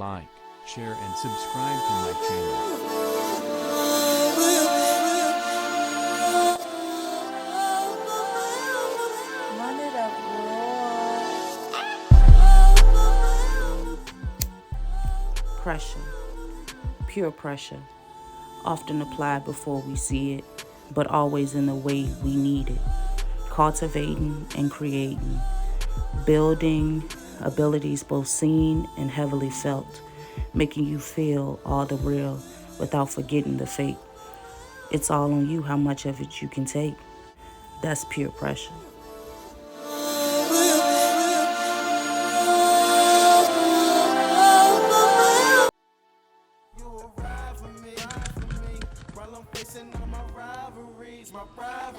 like, share and subscribe to my channel. Run it up, Pressha, pure pressure, often applied before we see it, but always in the way we need it. Cultivating and creating, building abilities both seen and heavily felt, making you feel all the real without forgetting the fake. It's all on you how much of it you can take. That's pure pressure.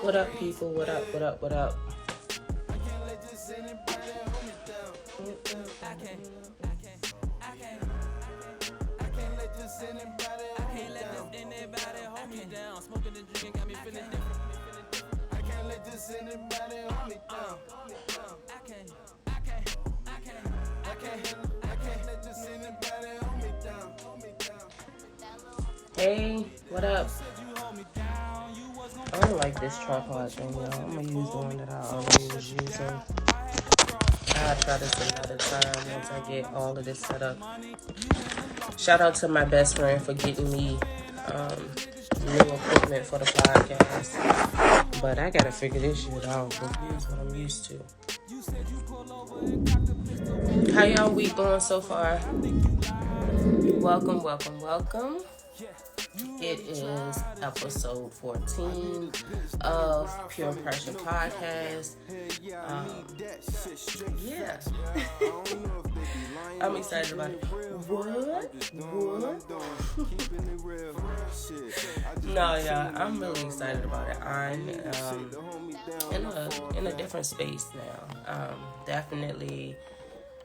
What up, people? What up? What up? What up? Hey, what up? I don't like this tripod thing, y'all. I'm gonna use the one that I already was using. I'll try this another time once I get all of this set up. Shout out to my best friend for getting me new equipment for the podcast. But I gotta figure this shit out. But here's what I'm used to. How y'all week going so far? Welcome, welcome, welcome. It is episode 14 of PurePressha podcast. Yeah. I'm excited about it. What? No, yeah, I'm really excited about it. I'm in a different space now. Definitely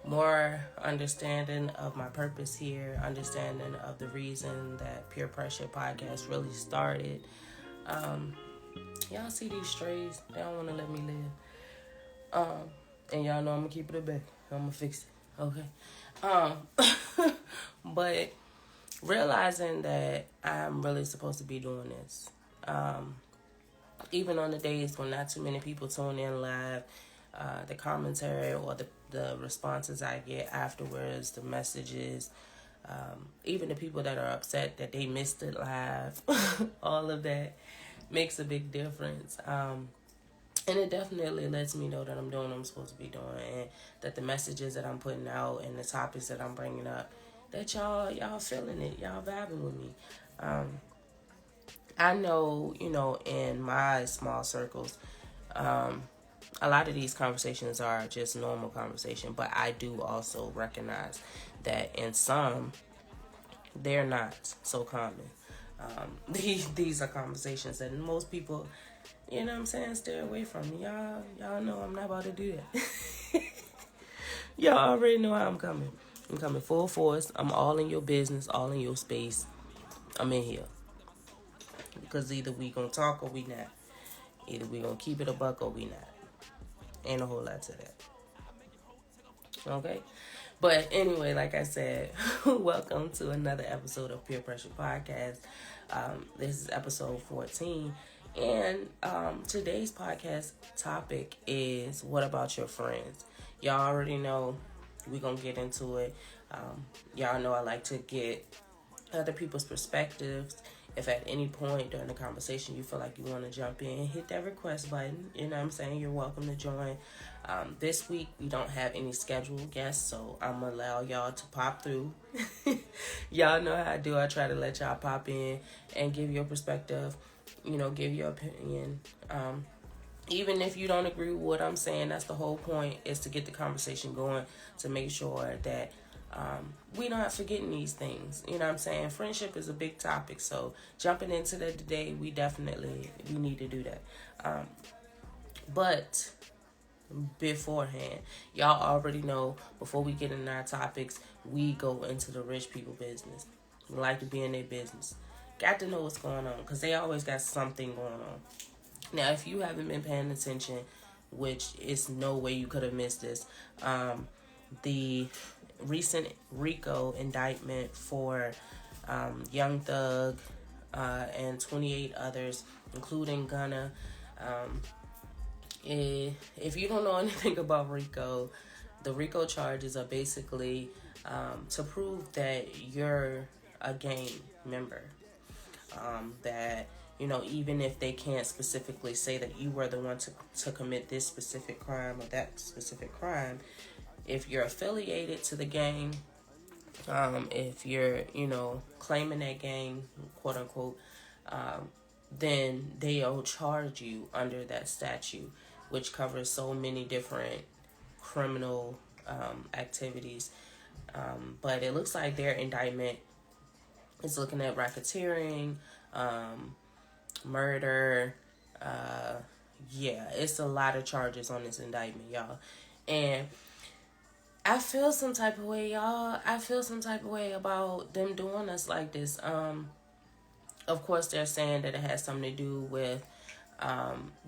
more understanding of my purpose here, understanding of the reason that PurePressha podcast really started. Y'all see these strays? They don't want to let me live. And y'all know I'm gonna keep it a bit. I'm gonna fix it. Okay. But realizing that I'm really supposed to be doing this. Even on the days when not too many people tune in live, the commentary or the responses I get afterwards, the messages, even the people that are upset that they missed it live, all of that makes a big difference. And it definitely lets me know that I'm doing what I'm supposed to be doing, and that the messages that I'm putting out and the topics that I'm bringing up, that y'all feeling it, y'all vibing with me. I know, in my small circles, a lot of these conversations are just normal conversation, but I do also recognize that in some, they're not so common. These are conversations that most people, stay away from. Y'all know I'm not about to do that. Y'all already know how I'm coming. I'm coming full force. I'm all in your business, all in your space. I'm in here. Because either we gonna talk or we not. Either we gonna keep it a buck or we not. Ain't a whole lot to that. Okay? But anyway, like I said, welcome to another episode of PurePressha podcast. This is episode 14. And today's podcast topic is, what about your friends? Y'all already know we're going to get into it. Y'all know I like to get other people's perspectives. If at any point during the conversation you feel like you want to jump in, hit that request button. You know what I'm saying? You're welcome to join. This week, we don't have any scheduled guests, so I'm going to allow y'all to pop through. Y'all know how I do. I try to let y'all pop in and give your perspective, give your opinion. Even if you don't agree with what I'm saying, that's the whole point, is to get the conversation going, to make sure that we not forgetting these things. You know what I'm saying? Friendship is a big topic, so jumping into that today, we need to do that. But beforehand, y'all already know, before we get into our topics, we go into the rich people business. We like to be in their business. Got to know what's going on, because they always got something going on. Now, if you haven't been paying attention, which is no way you could have missed this, the recent RICO indictment for Young Thug and 28 others, including Gunna. If you don't know anything about RICO, the RICO charges are basically to prove that you're a gang member. That, even if they can't specifically say that you were the one to commit this specific crime or that specific crime, if you're affiliated to the gang, if you're, claiming that gang, quote unquote, then they'll charge you under that statute, which covers so many different criminal activities. But it looks like their indictment is looking at racketeering, murder. It's a lot of charges on this indictment, y'all. And I feel some type of way, y'all. I feel some type of way about them doing us like this. Of course, they're saying that it has something to do with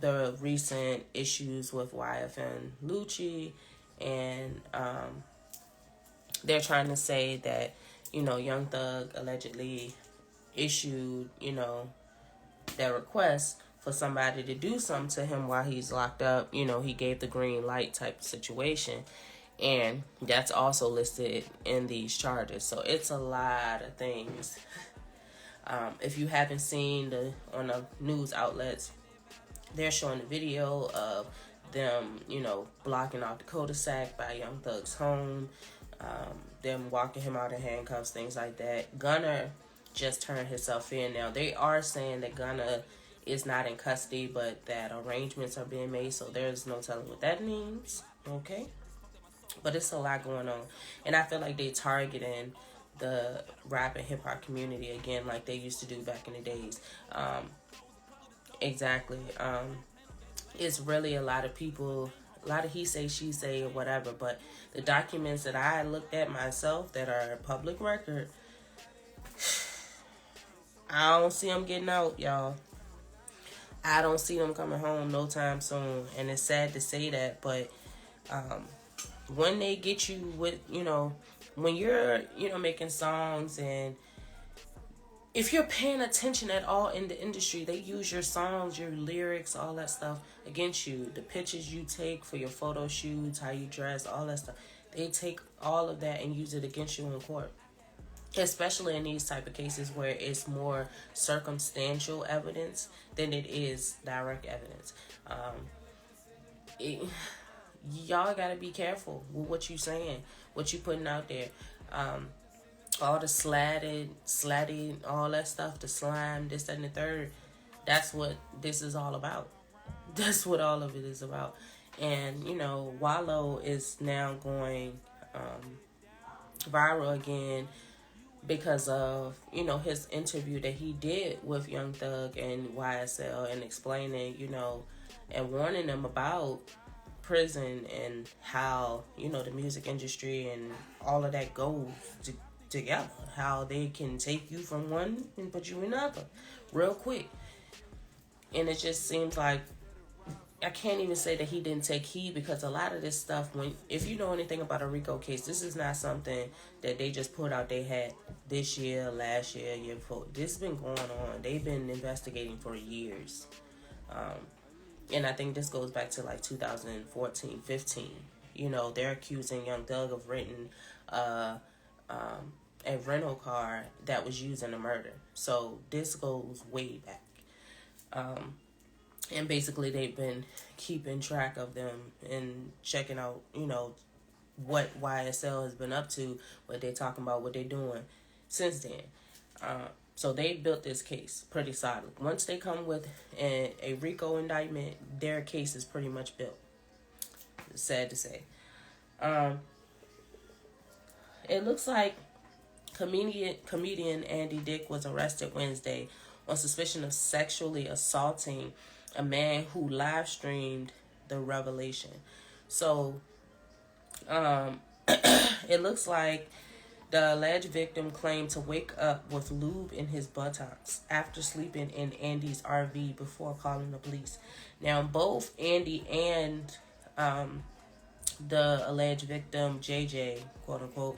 the recent issues with YF and Lucci, and they're trying to say that, Young Thug allegedly issued, that request for somebody to do something to him while he's locked up. He gave the green light type of situation. And that's also listed in these charges. So it's a lot of things. If you haven't seen on the news outlets, they're showing the video of them, blocking off the cul-de-sac by Young Thug's home, them walking him out in handcuffs, things like that. Gunna just turned himself in. Now, they are saying that Gunna is not in custody, but that arrangements are being made, so there's no telling what that means, okay? But it's a lot going on. And I feel like they targeting the rap and hip-hop community again like they used to do back in the days. Exactly. It's really a lot of people, a lot of he say, she say, or whatever. But the documents that I looked at myself that are public record, I don't see them getting out, y'all. I don't see them coming home no time soon. And it's sad to say that, but when they get you with, when you're, making songs, and if you're paying attention at all in the industry, they use your songs, your lyrics, all that stuff against you. The pictures you take for your photo shoots, how you dress, all that stuff. They take all of that and use it against you in court. Especially in these type of cases where it's more circumstantial evidence than it is direct evidence. Y'all gotta be careful with what you saying, what you putting out there. All the slatted, all that stuff, the slime, this, that, and the third. That's what this is all about. That's what all of it is about. And, Wallow is now going viral again because of, his interview that he did with Young Thug and YSL, and explaining, and warning them about prison and how, the music industry and all of that goes together. How they can take you from one and put you in another real quick. And it just seems like, I can't even say that he didn't take heed, because a lot of this stuff, if you know anything about a RICO case, this is not something that they just put out their hat this year, last year, year before. This has been going on. They've been investigating for years. And I think this goes back to like 2014, 15. They're accusing Young Thug of renting a rental car that was used in a murder. So this goes way back. And basically they've been keeping track of them and checking out, what YSL has been up to, what they're talking about, what they're doing since then. So they built this case pretty solid. Once they come with a RICO indictment, their case is pretty much built. It's sad to say. It looks like comedian Andy Dick was arrested Wednesday on suspicion of sexually assaulting a man who live streamed the revelation. So, it looks like the alleged victim claimed to wake up with lube in his buttocks after sleeping in Andy's RV before calling the police. Now, both Andy and the alleged victim, JJ, quote unquote,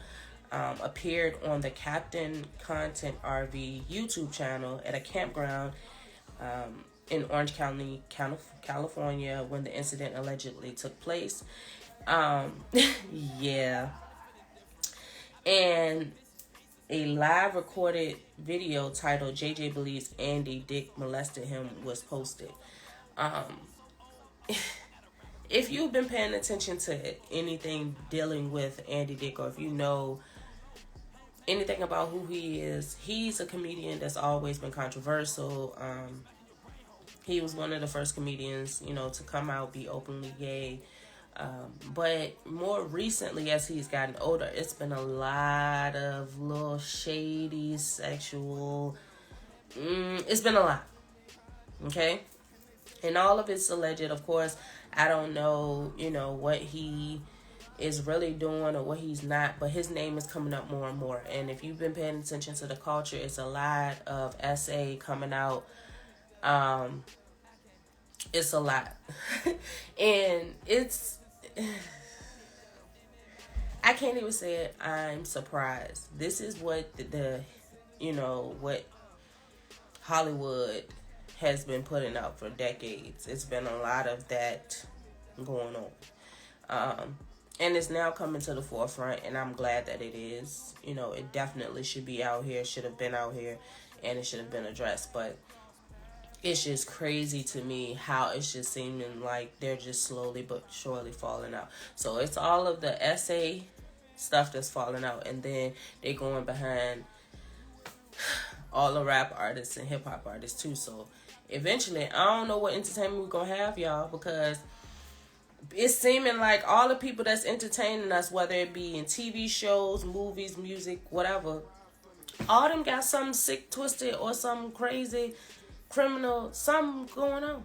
appeared on the Captain Content RV YouTube channel at a campground in Orange County, California, when the incident allegedly took place. Yeah. And a live recorded video titled JJ Believes Andy Dick Molested Him was posted. If you've been paying attention to anything dealing with Andy Dick, or if you know anything about who he is, he's a comedian that's always been controversial. He was one of the first comedians, to come out, be openly gay. But more recently, as he's gotten older, it's been a lot of little shady sexual. It's been a lot. Okay? And all of it's alleged, of course. I don't know, what he is really doing or what he's not, but his name is coming up more and more. And if you've been paying attention to the culture, it's a lot of essay coming out. It's a lot. And it's, I can't even say it. I'm surprised. This is what what Hollywood has been putting out for decades. It's been a lot of that going on. And it's now coming to the forefront, and I'm glad that it is. It definitely should be out here, should have been out here, and it should have been addressed. But it's just crazy to me how it's just seeming like they're just slowly but surely falling out. So it's all of the essay stuff that's falling out, and then they're going behind all the rap artists and hip hop artists too. So eventually, I don't know what entertainment we're gonna have, y'all, because it's seeming like all the people that's entertaining us, whether it be in TV shows, movies, music, whatever, all them got something sick, twisted, or something crazy, criminal, something going on.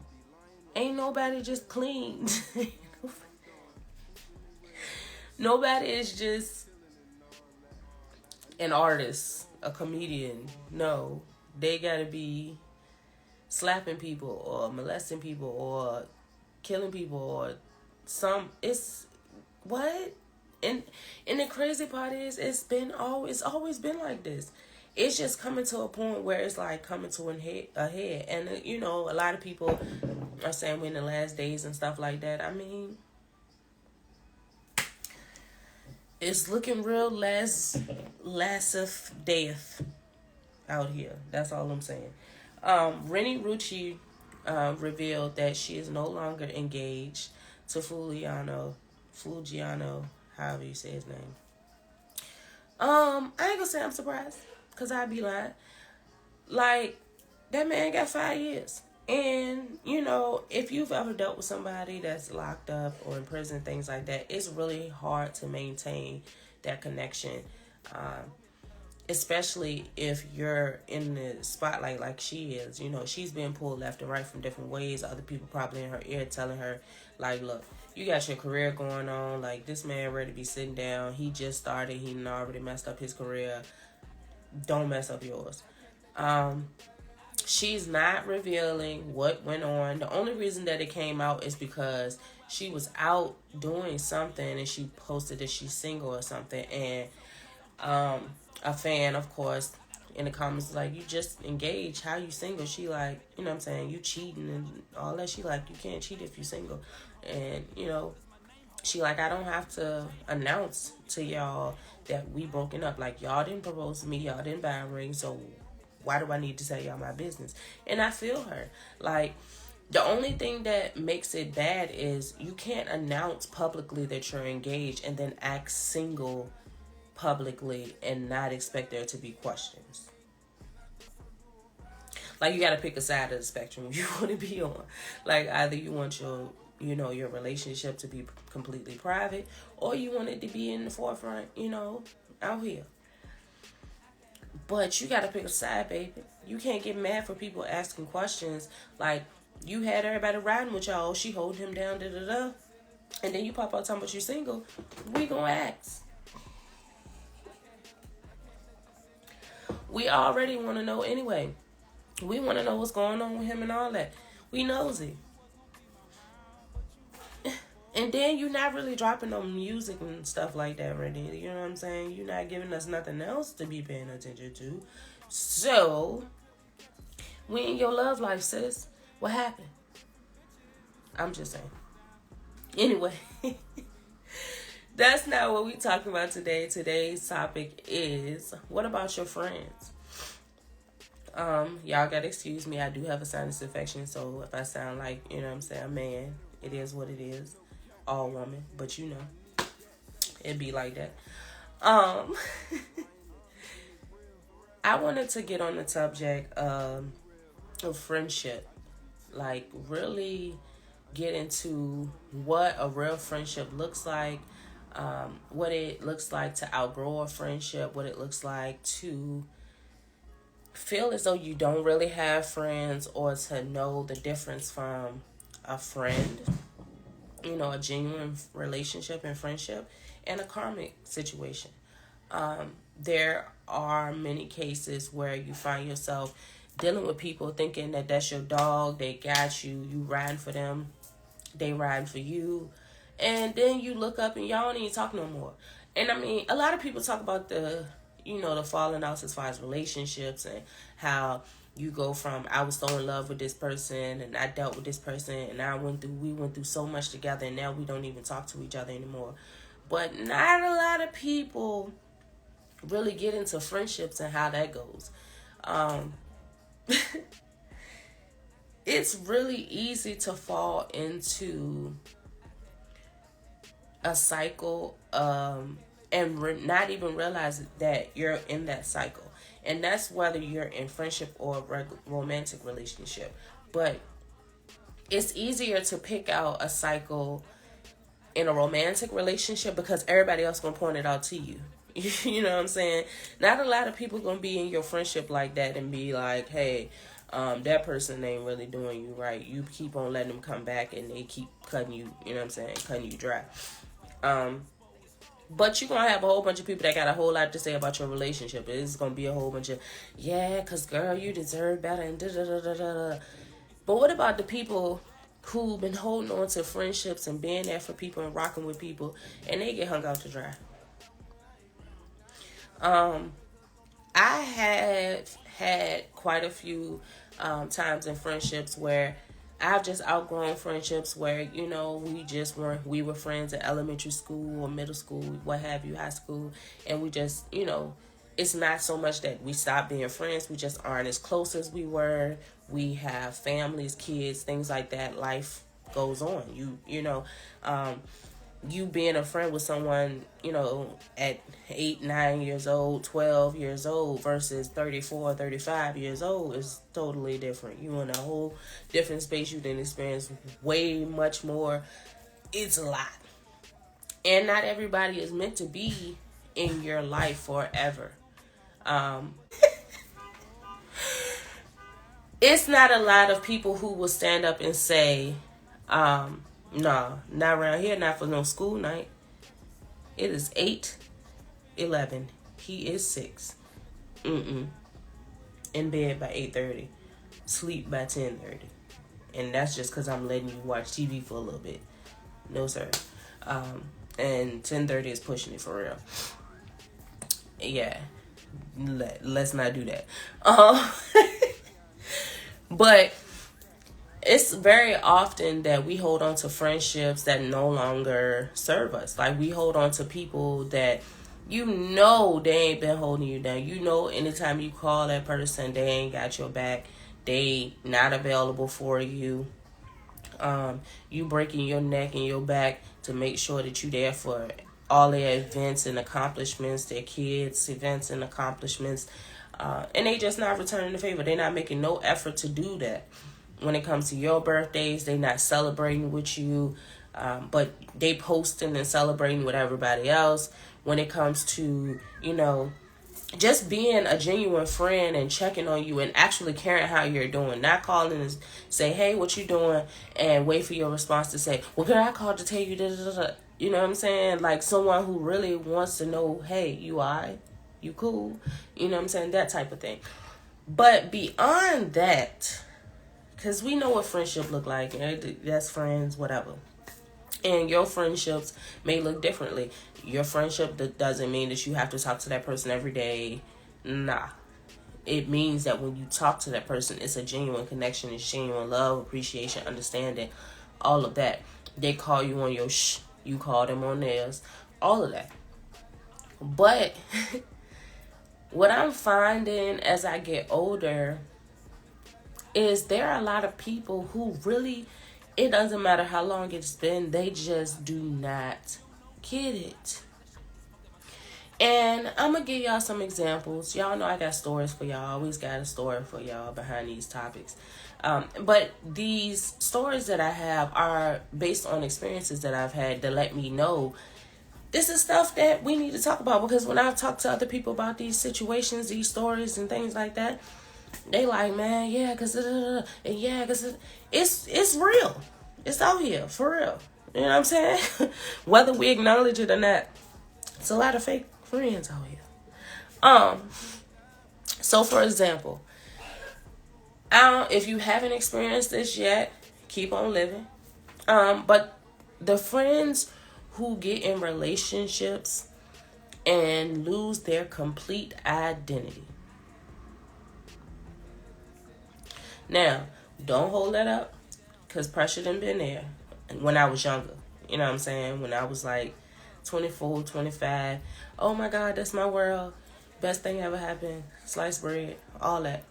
Ain't nobody just clean. Nobody is just an artist, a comedian. No, they gotta be slapping people or molesting people or killing people or it's what? And the crazy part is it's always been like this. It's just coming to a point where it's like coming to a head. And a lot of people are saying we're in the last days and stuff like that. I mean, it's looking real last of death out here. That's all I'm saying. Rennie Rucci revealed that she is no longer engaged to Fugiano, however you say his name. I ain't gonna say I'm surprised, because I'd be lying. Like, that man got 5 years. And, if you've ever dealt with somebody that's locked up or in prison, things like that, it's really hard to maintain that connection. Especially if you're in the spotlight like she is. She's being pulled left and right from different ways. Other people probably in her ear telling her, like, look, you got your career going on. Like, this man ready to be sitting down. He just started. He already messed up his career. Don't mess up yours. She's not revealing what went on. The only reason that it came out is because she was out doing something and she posted that she's single or something. And a fan, of course, in the comments like, you just engaged, how you single? She like, what I'm saying, you cheating and all that. She like, you can't cheat if you single. And she like, I don't have to announce to y'all that we broken up. Like, y'all didn't propose to me, y'all didn't buy a ring, so why do I need to tell y'all my business? And I feel her. Like, the only thing that makes it bad is you can't announce publicly that you're engaged and then act single publicly and not expect there to be questions. Like, you gotta pick a side of the spectrum you want to be on. Like, either you want your relationship to be completely private, or you want it to be in the forefront, out here. But you gotta pick a side, baby. You can't get mad for people asking questions. Like, you had everybody riding with y'all, she holding him down, da-da-da. And then you pop out talking about you single. We gonna ask. We already want to know anyway. We want to know what's going on with him and all that. We nosy. And then you're not really dropping no music and stuff like that right there. You know what I'm saying? You're not giving us nothing else to be paying attention to. So, we in your love life, sis. What happened? I'm just saying. Anyway, that's not what we talking about today. Today's topic is, what about your friends? Y'all gotta excuse me. I do have a sinus infection, so if I sound like, you know what I'm saying, a man, it is what it is. All woman, but you know, it be like that. I wanted to get on the subject of friendship. Like, really get into what a real friendship looks like, what it looks like to outgrow a friendship, what it looks like to feel as though you don't really have friends, or to know the difference from a friend, you know, a genuine relationship and friendship, and a karmic situation. There are many cases where you find yourself dealing with people thinking that that's your dog, they got you, you riding for them, they riding for you, and then you look up and y'all don't even talk no more. And I mean, a lot of people talk about the, you know, the falling outs as far as relationships, and how you go from, I was so in love with this person and I dealt with this person and we went through so much together, and now we don't even talk to each other anymore. But not a lot of people really get into friendships and how that goes. It's really easy to fall into a cycle, and not even realize that you're in that cycle. And that's whether you're in friendship or a romantic relationship. But it's easier to pick out a cycle in a romantic relationship because everybody else gonna point it out to you. You know what I'm saying? Not a lot of people gonna be in your friendship like that and be like, hey, that person ain't really doing you right. You keep on letting them come back and they keep cutting you, you know what I'm saying, cutting you dry. But you're going to have a whole bunch of people that got a whole lot to say about your relationship. It's going to be a whole bunch of, yeah, because, girl, you deserve better, and da-da-da-da-da. But what about the people who've been holding on to friendships and being there for people and rocking with people, and they get hung out to dry? I have had quite a few times in friendships where I've just outgrown friendships where, you know, we were friends in elementary school or middle school, what have you, high school, and we just, you know, it's not so much that we stopped being friends, we just aren't as close as we were. We have families, kids, things like that. Life goes on. You know, you being a friend with someone, you know, at 8, 9 years old, 12 years old versus 34, 35 years old is totally different. You in a whole different space. You didn't experience way much more. It's a lot. And not everybody is meant to be in your life forever. It's not a lot of people who will stand up and say, no, not around here, not for no school night. It is 8:11. He is 6. In bed by 8:30. Sleep by 10:30. And that's just because I'm letting you watch TV for a little bit. No, sir. And 10:30 is pushing it for real. Yeah. Let's not do that. But it's very often that we hold on to friendships that no longer serve us. Like, we hold on to people that, you know, they ain't been holding you down. You know, anytime you call that person, they ain't got your back. They not available for you. You breaking your neck and your back to make sure that you there for all their events and accomplishments, their kids' events and accomplishments. And they just not returning the favor. They're not making no effort to do that. When it comes to your birthdays, they not celebrating with you, but they posting and celebrating with everybody else. When it comes to, you know, just being a genuine friend and checking on you and actually caring how you're doing, not calling and say, hey, what you doing, and wait for your response to say, well, girl, I called to tell you da da da. You know what I'm saying? Like, someone who really wants to know, hey, you all right? You cool? You know what I'm saying? That type of thing. But beyond that, because we know what friendship look like, that's friends, whatever. And your friendships may look differently. Your friendship doesn't mean that you have to talk to that person every day. Nah. It means that when you talk to that person, it's a genuine connection, it's genuine love, appreciation, understanding, all of that. They call you on your you call them on theirs, all of that. But what I'm finding as I get older is there are a lot of people who really, it doesn't matter how long it's been, they just do not get it. And I'm going to give y'all some examples. Y'all know I got stories for y'all. I always got a story for y'all behind these topics. But these stories that I have are based on experiences that I've had that let me know this is stuff that we need to talk about. Because when I've talked to other people about these situations, these stories and things like that, they like, man, yeah, because it's real. It's out here, for real. You know what I'm saying? Whether we acknowledge it or not, it's a lot of fake friends out here. So for example, if you haven't experienced this yet, keep on living. But the friends who get in relationships and lose their complete identity. Now, don't hold that up, because Pressha done been there when I was younger. You know what I'm saying? When I was like 24, 25. Oh my God, that's my world. Best thing ever happened. Sliced bread, all that.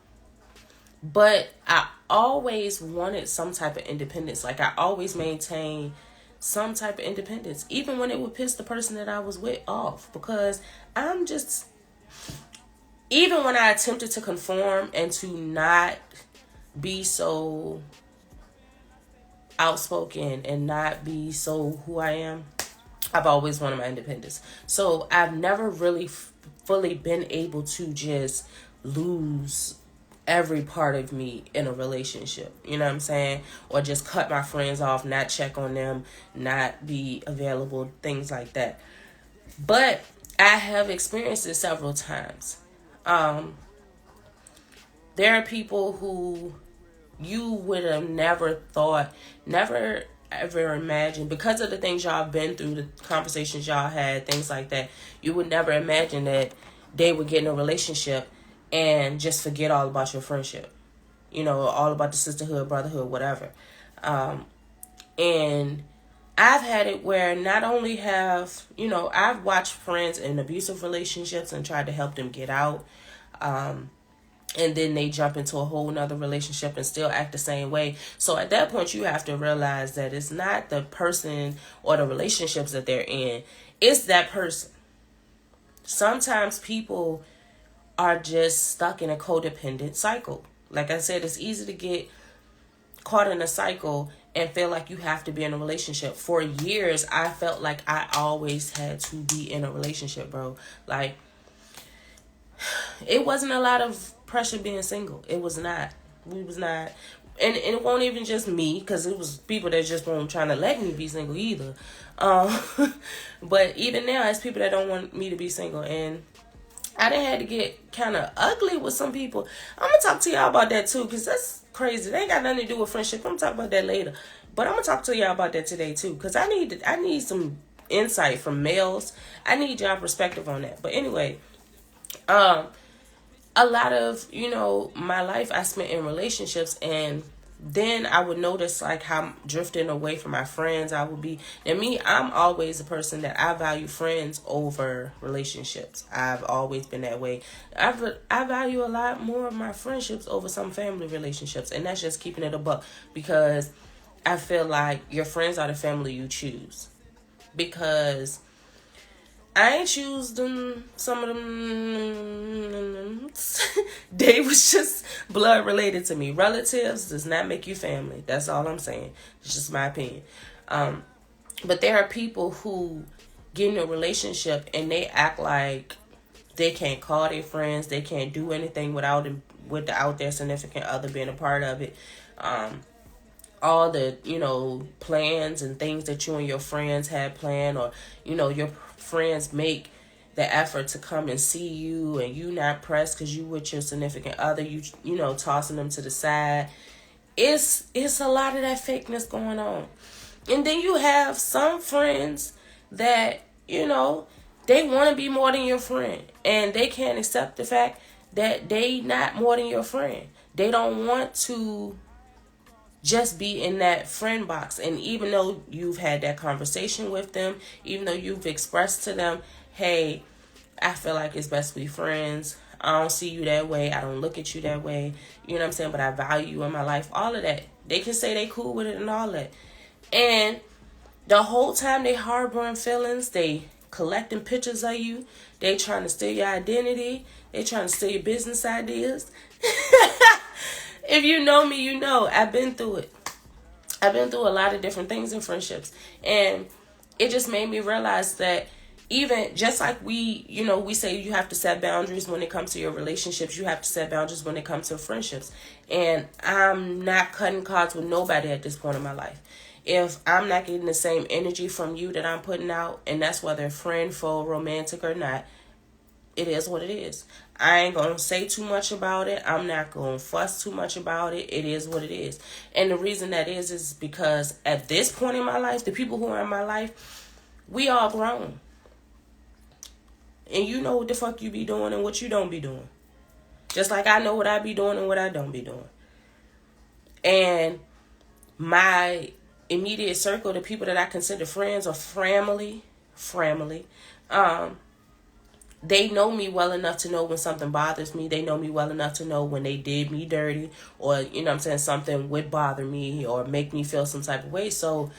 But I always wanted some type of independence. Like, I always maintained some type of independence, even when it would piss the person that I was with off. Because I'm just, even when I attempted to conform and to not be so outspoken and not be so who I am, I've always wanted my independence. So I've never really fully been able to just lose every part of me in a relationship. You know what I'm saying? Or just cut my friends off, not check on them, not be available, things like that. But I have experienced it several times. There are people who you would have never thought, never ever imagined, because of the things y'all been through, the conversations y'all had, things like that, you would never imagine that they would get in a relationship and just forget all about your friendship. You know, all about the sisterhood, brotherhood, whatever. And I've had it where not only have, I've watched friends in abusive relationships and tried to help them get out. And then they jump into a whole nother relationship and still act the same way. So at that point, you have to realize that it's not the person or the relationships that they're in. It's that person. Sometimes people are just stuck in a codependent cycle. Like I said, it's easy to get caught in a cycle and feel like you have to be in a relationship. For years, I felt like I always had to be in a relationship, bro. Like, it wasn't a lot of pressure being single. It was not. We was not. And it won't even just me, because it was people that just weren't trying to let me be single either. But even now, it's people that don't want me to be single. And I done had to get kind of ugly with some people. I'm going to talk to y'all about that too, because that's crazy. They ain't got nothing to do with friendship. I'm going to talk about that later. But I'm going to talk to y'all about that today too, because I need some insight from males. I need y'all perspective on that. But anyway, a lot of, my life I spent in relationships, and then I would notice like how I'm drifting away from my friends. I'm always a person that I value friends over relationships. I've always been that way. I value a lot more of my friendships over some family relationships, and that's just keeping it a buck, because I feel like your friends are the family you choose. Because I ain't choose them, some of them, they was just blood related to me. Relatives does not make you family. That's all I'm saying. It's just my opinion. But there are people who get in a relationship and they act like they can't call their friends. They can't do anything without their significant other being a part of it. All the, plans and things that you and your friends had planned, or, your friends make the effort to come and see you, and you not pressed because you with your significant other, you tossing them to the side. It's a lot of that fakeness going on. And then you have some friends that, they want to be more than your friend. And they can't accept the fact that they not more than your friend. They don't want to just be in that friend box. And even though you've had that conversation with them, even though you've expressed to them, hey, I feel like it's best to be friends. I don't see you that way. I don't look at you that way. You know what I'm saying? But I value you in my life. All of that. They can say they cool with it and all that. And the whole time they harboring feelings, they collecting pictures of you. They trying to steal your identity. They trying to steal your business ideas. If you know me, you know I've been through it. I've been through a lot of different things in friendships. And it just made me realize that even just like we say you have to set boundaries when it comes to your relationships, you have to set boundaries when it comes to friendships. And I'm not cutting cards with nobody at this point in my life. If I'm not getting the same energy from you that I'm putting out, and that's whether friend, foe, romantic or not, it is what it is. I ain't going to say too much about it. I'm not going to fuss too much about it. It is what it is. And the reason that is because at this point in my life, the people who are in my life, we all grown. And you know what the fuck you be doing and what you don't be doing. Just like I know what I be doing and what I don't be doing. And my immediate circle, the people that I consider friends or family, they know me well enough to know when something bothers me. They know me well enough to know when they did me dirty or, something would bother me or make me feel some type of way. So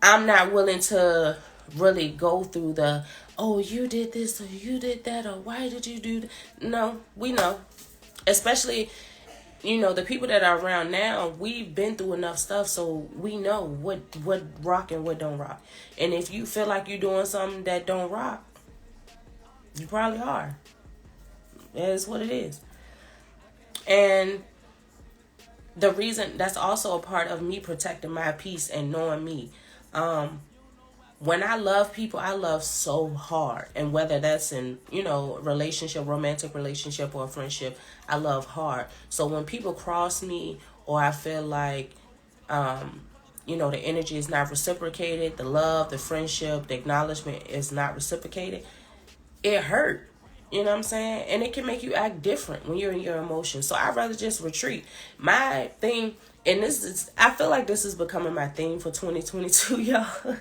I'm not willing to really go through the, oh, you did this or you did that or why did you do that? No, we know. Especially, the people that are around now, we've been through enough stuff so we know what rock and what don't rock. And if you feel like you're doing something that don't rock, you probably are. That's what it is. And the reason, that's also a part of me protecting my peace and knowing me. When I love people, I love so hard. And whether that's in, relationship, romantic relationship or friendship, I love hard. So when people cross me or I feel like, the energy is not reciprocated, the love, the friendship, the acknowledgement is not reciprocated, it hurt. You know what I'm saying? And it can make you act different when you're in your emotions. So I'd rather just retreat. My thing, and I feel like this is becoming my theme for 2022, y'all.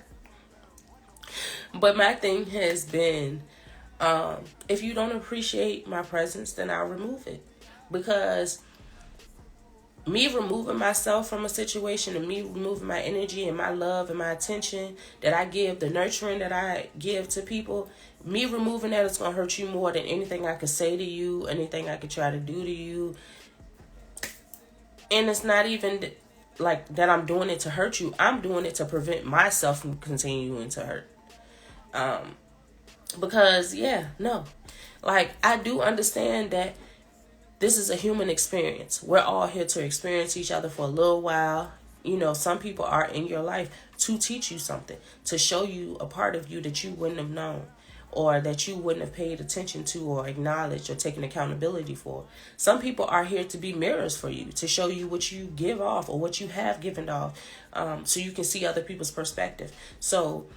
But my thing has been, if you don't appreciate my presence, then I'll remove it. Because me removing myself from a situation and me removing my energy and my love and my attention that I give, the nurturing that I give to people, me removing that is going to hurt you more than anything I could say to you, anything I could try to do to you. And it's not even like that I'm doing it to hurt you. I'm doing it to prevent myself from continuing to hurt. Because, like, I do understand that this is a human experience. We're all here to experience each other for a little while. Some people are in your life to teach you something, to show you a part of you that you wouldn't have known or that you wouldn't have paid attention to or acknowledged or taken accountability for. Some people are here to be mirrors for you, to show you what you give off or what you have given off, so you can see other people's perspective. So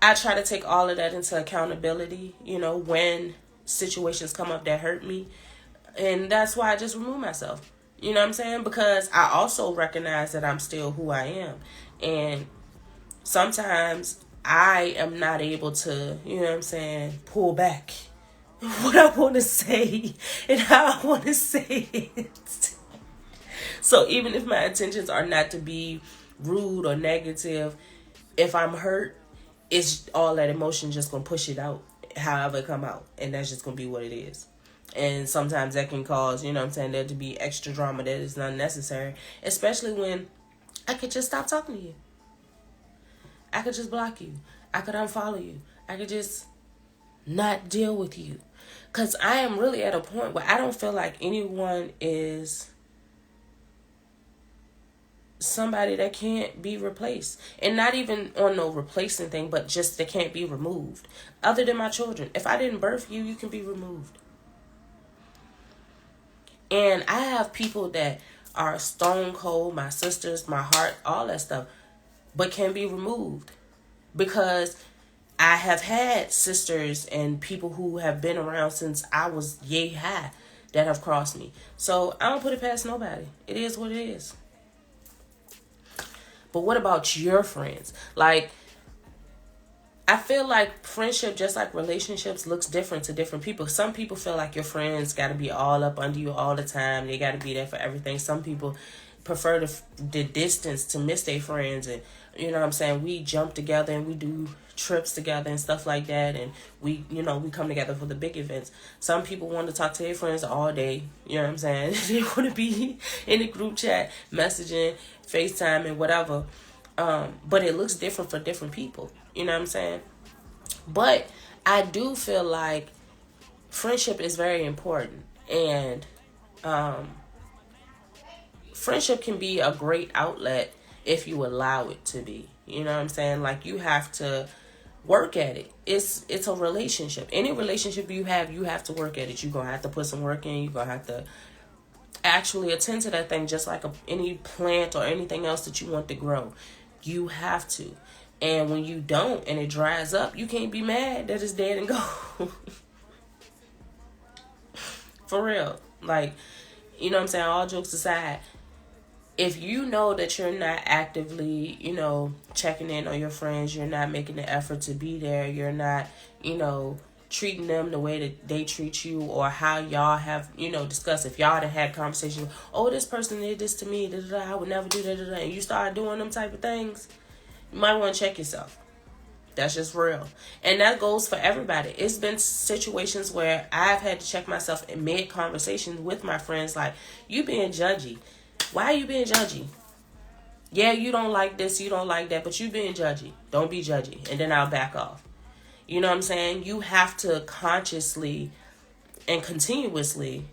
I try to take all of that into accountability, when situations come up that hurt me. And that's why I just remove myself. You know what I'm saying? Because I also recognize that I'm still who I am. And sometimes I am not able to, pull back what I want to say and how I want to say it. So even if my intentions are not to be rude or negative, if I'm hurt, it's all that emotion just going to push it out however it come out. And that's just going to be what it is. And sometimes that can cause, there to be extra drama that is unnecessary. Especially when I could just stop talking to you. I could just block you. I could unfollow you. I could just not deal with you. Because I am really at a point where I don't feel like anyone is somebody that can't be replaced. And not even on no replacing thing, but just they can't be removed. Other than my children. If I didn't birth you, you can be removed. And I have people that are stone cold, my sisters, my heart, all that stuff. but can be removed, because I have had sisters and people who have been around since I was yay high that have crossed me. So I don't put it past nobody. It is what it is. But what about your friends? Like, I feel like friendship, just like relationships, looks different to different people. Some people feel like your friends got to be all up under you all the time. They got to be there for everything. Some people prefer the distance to miss their friends. And, you know what I'm saying? We jump together and we do trips together and stuff like that. And we come together for the big events. Some people want to talk to their friends all day. You know what I'm saying? They want to be in the group chat, messaging, FaceTime, and whatever. But it looks different for different people. You know what I'm saying? But I do feel like friendship is very important. And friendship can be a great outlet if you allow it to be. You know what I'm saying? Like, you have to work at it. It's a relationship. Any relationship you have to work at it. You're going to have to put some work in. You're going to have to actually attend to that thing, just like any plant or anything else that you want to grow. You have to. And when you don't and it dries up, you can't be mad that it's dead and go. For real. Like, you know what I'm saying? All jokes aside, if you know that you're not actively, checking in on your friends, you're not making the effort to be there, you're not, treating them the way that they treat you, or how y'all have, discussed, if y'all had conversations, oh, this person did this to me, I would never do that, and you start doing them type of things, you might want to check yourself. That's just real. And that goes for everybody. It's been situations where I've had to check myself in mid-conversations with my friends, like, you being judgy. Why are you being judgy? Yeah, you don't like this, you don't like that, but you being judgy. Don't be judgy. And then I'll back off. You know what I'm saying? You have to consciously and continuously,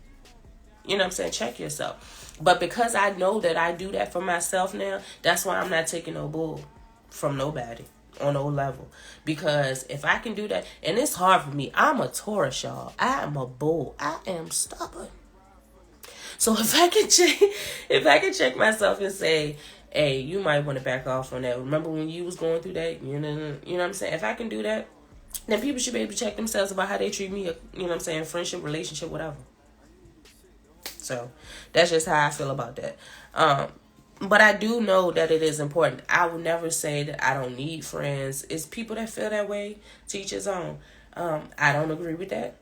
check yourself. But because I know that I do that for myself now, that's why I'm not taking no bull from nobody on no level. Because if I can do that, and it's hard for me. I'm a Taurus, y'all. I am a bull. I am stubborn. So if I can check myself and say, hey, you might want to back off on that. Remember when you was going through that? You know what I'm saying? If I can do that, then people should be able to check themselves about how they treat me, friendship, relationship, whatever. So that's just how I feel about that. But I do know that it is important. I will never say that I don't need friends. It's people that feel that way, to each his own. I don't agree with that.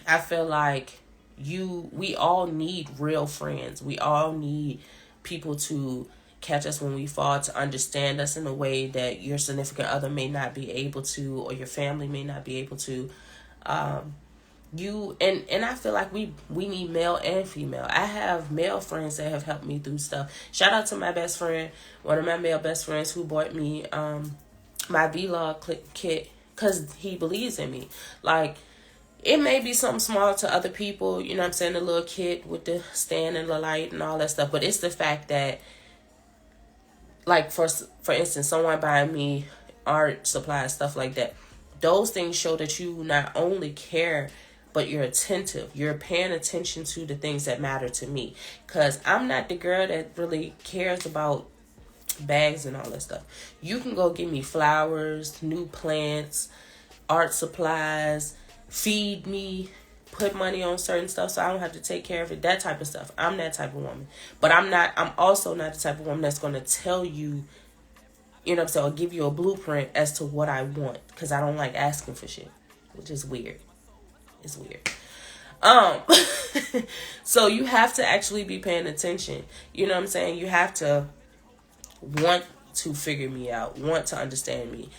I feel like we all need real friends. We all need people to catch us when we fall, to understand us in a way that your significant other may not be able to, or your family may not be able to. And I feel like we need male and female. I have male friends that have helped me through stuff. Shout out to my best friend, one of my male best friends, who bought me my vlog kit because he believes in me. Like, it may be something small to other people, you know what I'm saying, the little kit with the stand and the light and all that stuff, but it's the fact that, like, for instance, someone buying me art supplies, stuff like that, those things show that you not only care, but you're attentive. You're paying attention to the things that matter to me. Because I'm not the girl that really cares about bags and all that stuff. You can go get me flowers, new plants, art supplies, feed me, put money on certain stuff so I don't have to take care of it, that type of stuff. I'm that type of woman. But I'm also not the type of woman that's going to tell you, you know what I'm saying, or give you a blueprint as to what I want, because I don't like asking for shit, which is weird. It's weird. So you have to actually be paying attention. You know what I'm saying? You have to want to figure me out, want to understand me.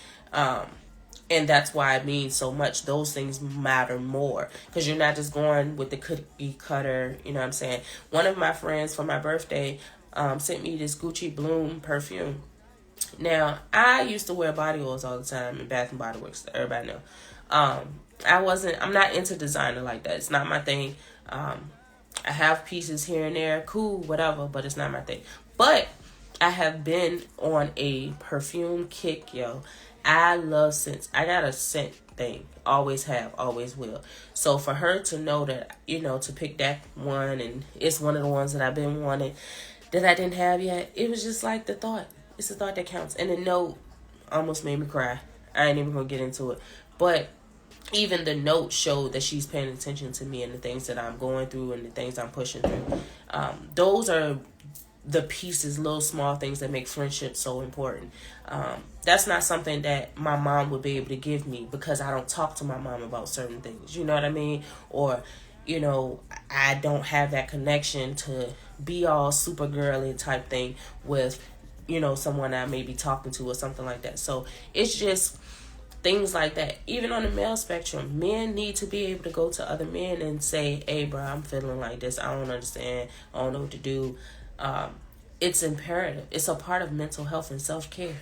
And that's why it means so much. Those things matter more, because you're not just going with the cookie cutter. You know what I'm saying? One of my friends for my birthday sent me this Gucci Bloom perfume. Now, I used to wear body oils all the time in Bath and Body Works. Everybody know. I'm not into designer like that. It's not my thing. I have pieces here and there, cool, whatever, but it's not my thing. But I have been on a perfume kick, yo. I love scents. I got a scent thing. Always have, always will. So for her to know that, to pick that one, and it's one of the ones that I've been wanting that I didn't have yet, it was just like the thought. It's the thought that counts. And the note almost made me cry. I ain't even gonna get into it. But even the note showed that she's paying attention to me and the things that I'm going through and the things I'm pushing through. Those are the pieces, little small things that make friendship so important. That's not something that my mom would be able to give me because I don't talk to my mom about certain things. You know what I mean? Or, I don't have that connection to be all super girly type thing with, someone I may be talking to or something like that. So it's just things like that. Even on the male spectrum, men need to be able to go to other men and say, hey, bro, I'm feeling like this. I don't understand. I don't know what to do. It's imperative. It's a part of mental health and self-care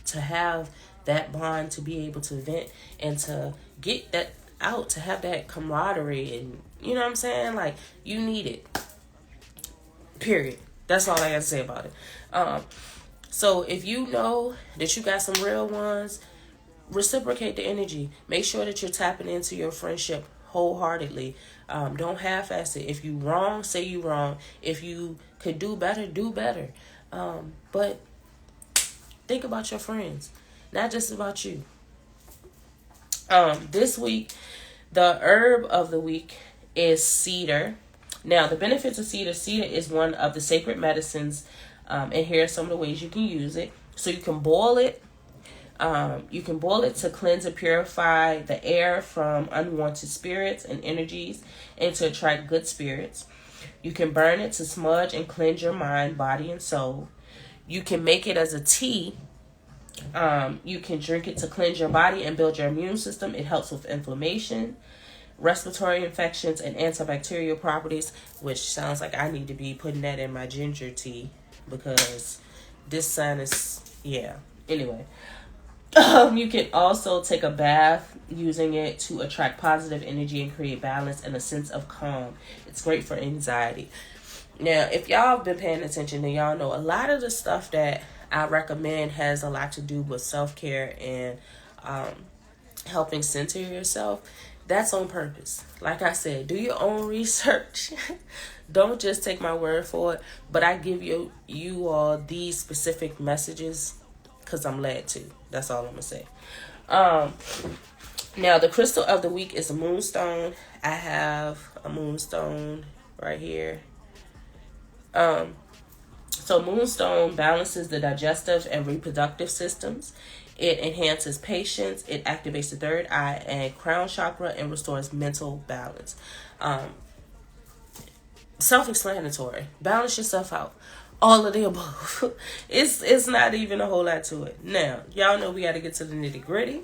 to have that bond, to be able to vent and to get that out, to have that camaraderie. And you know what I'm saying? Like, you need it. Period. That's all I got to say about it. So if you know that you got some real ones, reciprocate the energy. Make sure that you're tapping into your friendship wholeheartedly. Don't half-ass it. If you wrong, say you wrong. If you could do better, do better. But think about your friends, not just about you. This week, the herb of the week is cedar. Now, the benefits of cedar. Cedar is one of the sacred medicines, and here are some of the ways you can use it. So you can boil it. You can boil it to cleanse and purify the air from unwanted spirits and energies and to attract good spirits. You can burn it to smudge and cleanse your mind, body, and soul. You can make it as a tea. You can drink it to cleanse your body and build your immune system. It helps with inflammation, respiratory infections, and antibacterial properties, which sounds like I need to be putting that in my ginger tea because this sinus, yeah. Anyway. You can also take a bath using it to attract positive energy and create balance and a sense of calm. It's great for anxiety. Now, if y'all have been paying attention, then y'all know a lot of the stuff that I recommend has a lot to do with self-care and helping center yourself. That's on purpose. Like I said, do your own research. Don't just take my word for it. But I give you all these specific messages because I'm led to. That's all I'm going to say. Now, the crystal of the week is a moonstone. I have a moonstone right here. So moonstone balances the digestive and reproductive systems. It enhances patience. It activates the third eye and crown chakra and restores mental balance. Self-explanatory. Balance yourself out. All of the above. It's not even a whole lot to it. Now, y'all know we got to get to the nitty gritty.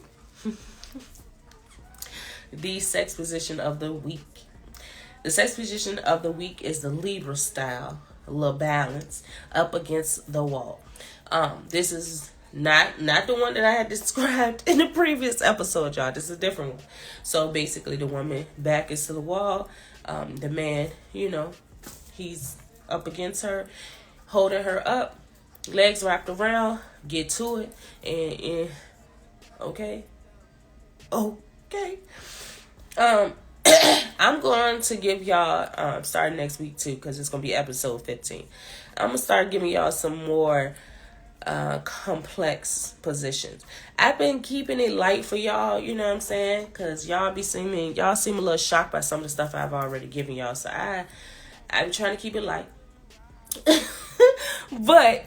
The sex position of the week. The sex position of the week is the Libra style, La Balance, up against the wall. This is not the one that I had described in the previous episode, y'all. This is a different one. So basically, the woman back is to the wall. The man, he's up against her, holding her up, legs wrapped around, get to it, and okay. I'm going to give y'all, starting next week too, because it's going to be episode 15. I'm going to start giving y'all some more complex positions. I've been keeping it light for y'all, you know what I'm saying? Because y'all seem a little shocked by some of the stuff I've already given y'all. So I'm trying to keep it light. But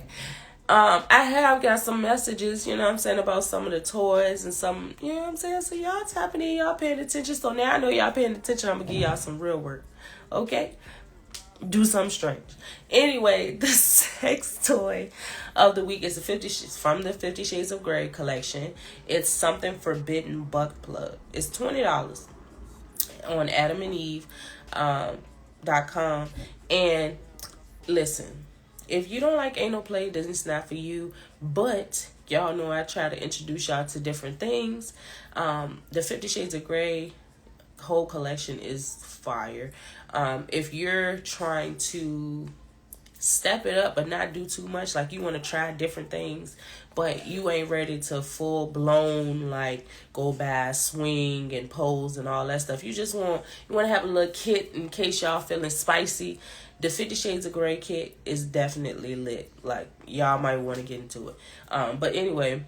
I have got some messages, you know what I'm saying, about some of the toys and some, you know what I'm saying? So y'all tapping in, y'all paying attention. So now I know y'all paying attention. I'm going to give y'all some real work. Okay? Do something strange. Anyway, the sex toy of the week is from the 50 Shades of Grey collection. It's something forbidden butt plug. It's $20 on adamandeve.com. And listen, if you don't like anal play, then it's not for you. But y'all know I try to introduce y'all to different things. The 50 Shades of Grey whole collection is fire. If you're trying to step it up, but not do too much. Like, you want to try different things, but you ain't ready to full blown like go buy, swing and pose and all that stuff. You want to have a little kit in case y'all feeling spicy. The 50 Shades of Grey kit is definitely lit. Like, y'all might want to get into it. But anyway,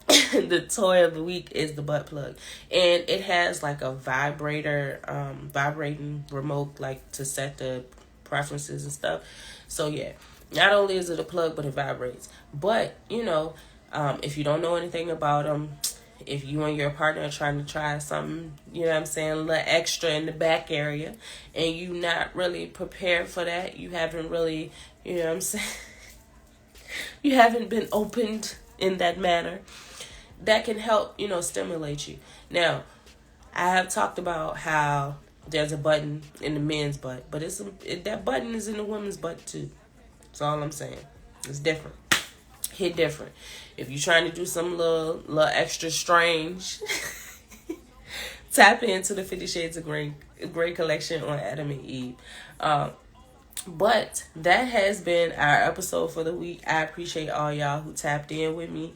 the toy of the week is the butt plug, and it has like a vibrator, vibrating remote, like to set the preferences and stuff. So yeah, not only is it a plug, but it vibrates. But if you don't know anything about them, if you and your partner are trying to try something, you know what I'm saying, a little extra in the back area, and you not really prepared for that, you haven't really, you know what I'm saying, you haven't been opened in that manner, that can help, stimulate you. Now, I have talked about how there's a button in the men's butt, but that button is in the women's butt too. That's all I'm saying. It's different. Hit different. If you're trying to do some little extra strange, tap into the 50 Shades of Grey collection on Adam and Eve. But that has been our episode for the week. I appreciate all y'all who tapped in with me.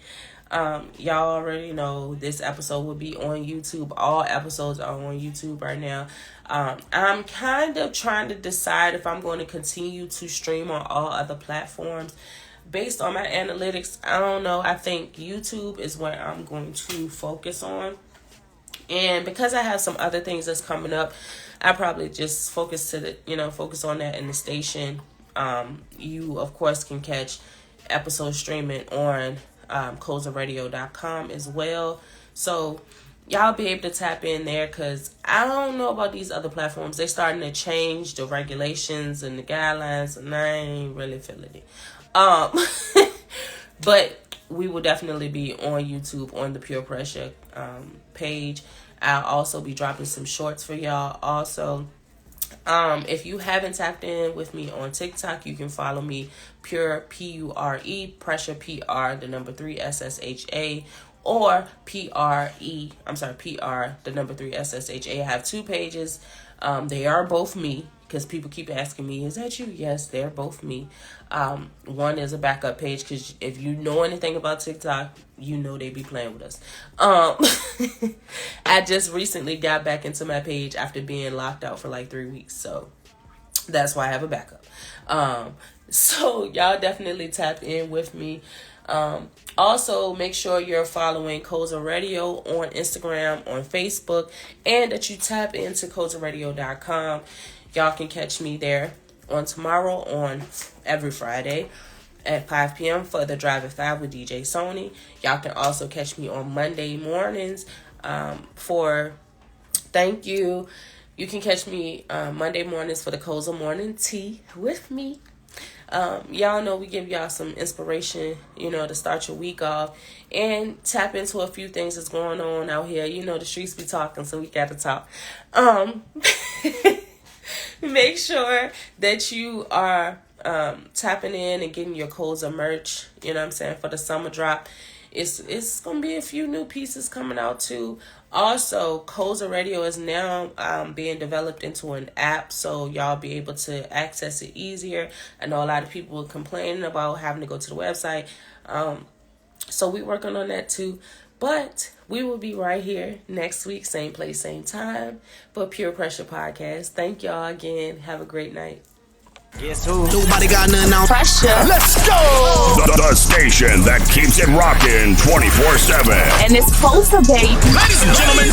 Y'all already know this episode will be on YouTube. All episodes are on YouTube right now. I'm kind of trying to decide if I'm going to continue to stream on all other platforms. Based on my analytics, I don't know. I think YouTube is where I'm going to focus on. And because I have some other things that's coming up, I probably just focus on that in the station. You, of course, can catch episode streaming on CozaRadio.com as well. So y'all be able to tap in there, because I don't know about these other platforms. They're starting to change the regulations and the guidelines, and I ain't really feeling it. But we will definitely be on YouTube on the PurePressha page. I'll also be dropping some shorts for y'all also. If you haven't tapped in with me on TikTok, you can follow me Pure P-U-R-E, Pressha PR, the number 3 SSHA, or PR, the number 3 SSHA. I have 2 pages. They are both me, because people keep asking me, is that you? Yes, they're both me. One is a backup page, because if you know anything about TikTok, you know they be playing with us. I just recently got back into my page after being locked out for like 3 weeks, so that's why I have a backup. So y'all definitely tap in with me. Also, make sure you're following Koza Radio on Instagram, on Facebook, and that you tap into CozaRadio.com. Y'all can catch me there on tomorrow, on every Friday at 5 p.m. for the Drive at 5 with DJ Sony. Y'all can also catch me on Monday mornings for Thank You. You can catch me Monday mornings for the Koza Morning Tea with me. Y'all know we give y'all some inspiration, to start your week off and tap into a few things that's going on out here. The streets be talking, so we got to talk. Make sure that you are tapping in and getting your Koza merch, for the summer drop. It's going to be a few new pieces coming out too. Also, Koza Radio is now being developed into an app, so y'all be able to access it easier. I know a lot of people were complaining about having to go to the website. So we're working on that too. But we will be right here next week, same place, same time, for Pure Pressha Podcast. Thank y'all again. Have a great night. Guess who? Nobody got nothing on Pressha. Let's go! The station that keeps it rocking 24/7. And it's Koza, baby. Ladies and gentlemen,